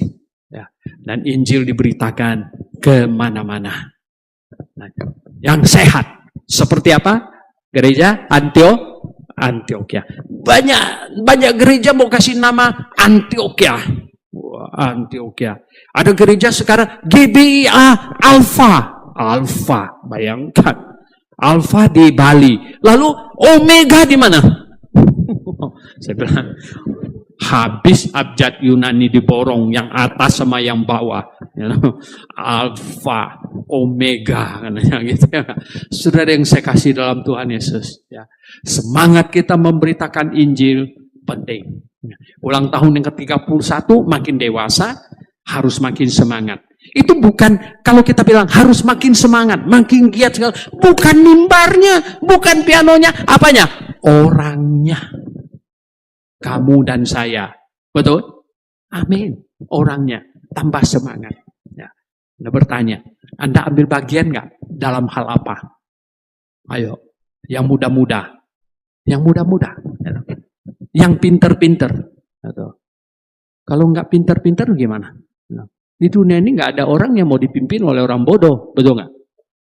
Ya. Dan Injil diberitakan kemana-mana. Nah, yang sehat. Seperti apa? Gereja Antioquia. Banyak gereja mau kasih nama Antioquia. Antioquia. Ada gereja sekarang GBIA Alpha, bayangkan. Alpha di Bali. Lalu Omega di mana? Saya bilang, habis abjad Yunani diborong, yang atas sama yang bawah. Alpha, Omega, katanya gitu ya. Saudara yang saya kasih dalam Tuhan Yesus. Ya. Semangat kita memberitakan Injil penting. Ulang tahun yang ke-31 makin dewasa, harus makin semangat. Itu bukan, kalau kita bilang harus makin semangat, makin giat segala, bukan mimbarnya, bukan pianonya, apanya? Orangnya. Kamu dan saya. Betul? Amin. Orangnya. Tambah semangat. Ya. Anda bertanya, Anda ambil bagian nggak? Dalam hal apa? Ayo. Yang muda-muda. Yang muda-muda. Yang pinter-pinter. Kalau nggak pinter-pinter gimana? Di dunia ini nggak ada orang yang mau dipimpin oleh orang bodoh, betul nggak?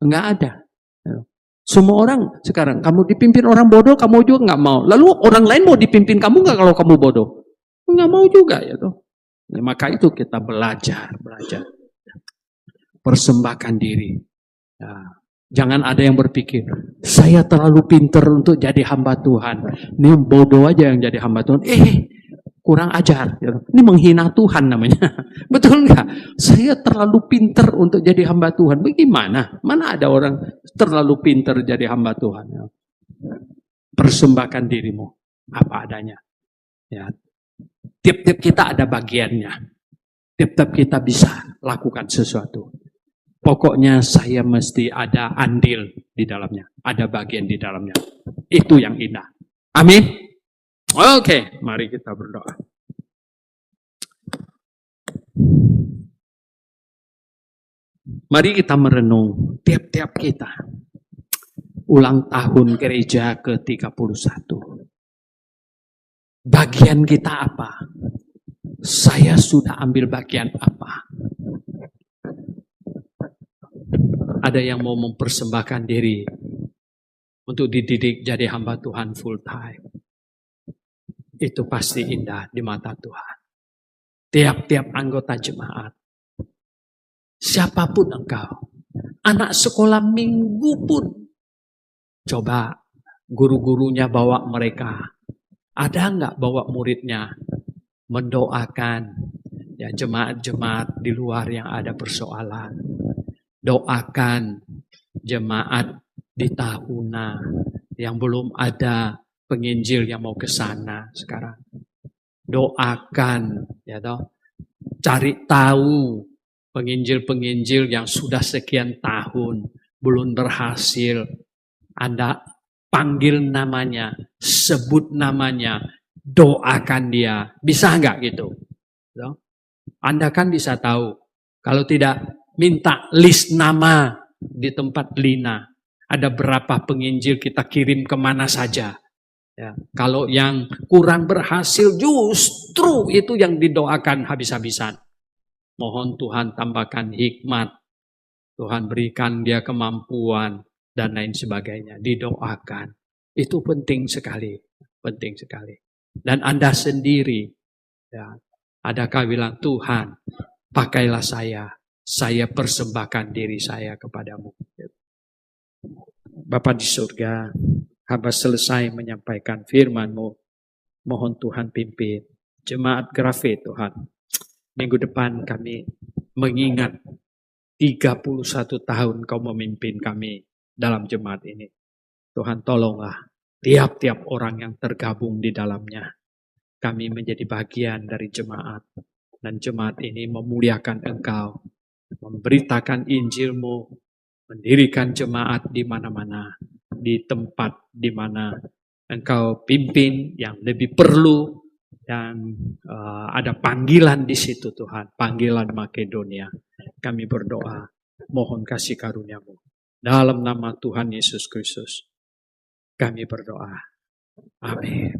Nggak ada. Semua orang sekarang, kamu dipimpin orang bodoh, kamu juga nggak mau. Lalu orang lain mau dipimpin kamu nggak kalau kamu bodoh? Nggak mau juga ya toh. Ya, maka itu kita belajar. Persembahkan diri. Ya. Jangan ada yang berpikir, saya terlalu pinter untuk jadi hamba Tuhan. Ini bodoh aja yang jadi hamba Tuhan. Kurang ajar. Ini menghina Tuhan namanya. Betul nggak? Saya terlalu pinter untuk jadi hamba Tuhan. Bagaimana? Mana ada orang terlalu pinter jadi hamba Tuhan? Persembahkan dirimu apa adanya. Ya. Tiap-tiap kita ada bagiannya. Tiap-tiap kita bisa lakukan sesuatu. Pokoknya saya mesti ada andil di dalamnya. Ada bagian di dalamnya. Itu yang indah. Amin. Oke, mari kita berdoa. Mari kita merenung tiap-tiap kita. Ulang tahun gereja ke-31. Bagian kita apa? Saya sudah ambil bagian apa? Ada yang mau mempersembahkan diri untuk dididik jadi hamba Tuhan full time. Itu pasti indah di mata Tuhan. Tiap-tiap anggota jemaat. Siapapun engkau. Anak sekolah minggu pun. Coba guru-gurunya bawa mereka. Ada enggak bawa muridnya mendoakan ya jemaat-jemaat di luar yang ada persoalan. Doakan jemaat di Tahuna yang belum ada penginjil yang mau ke sana sekarang. Doakan ya toh. Cari tahu penginjil-penginjil yang sudah sekian tahun belum berhasil. Anda panggil namanya, sebut namanya, doakan dia. Bisa enggak gitu? Anda kan bisa tahu. Kalau tidak, minta list nama di tempat Lina. Ada berapa penginjil kita kirim kemana saja. Ya, kalau yang kurang berhasil justru itu yang didoakan habis-habisan. Mohon Tuhan tambahkan hikmat. Tuhan berikan dia kemampuan. Dan lain sebagainya. Didoakan. Itu penting sekali. Penting sekali. Dan Anda sendiri. Ya, adakah bilang, Tuhan, pakailah saya. Saya persembahkan diri saya kepadamu. Bapa di surga, hamba selesai menyampaikan firman-Mu. Mohon Tuhan pimpin. Jemaat Grafe Tuhan. Minggu depan kami mengingat 31 tahun Kau memimpin kami dalam jemaat ini. Tuhan tolonglah tiap-tiap orang yang tergabung di dalamnya. Kami menjadi bagian dari jemaat. Dan jemaat ini memuliakan Engkau. Memberitakan Injil-Mu. Mendirikan jemaat di mana-mana. Di tempat di mana Engkau pimpin yang lebih perlu. Dan ada panggilan di situ Tuhan. Panggilan Makedonia. Kami berdoa. Mohon kasih karunia-Mu. Dalam nama Tuhan Yesus Kristus, kami berdoa. Amin.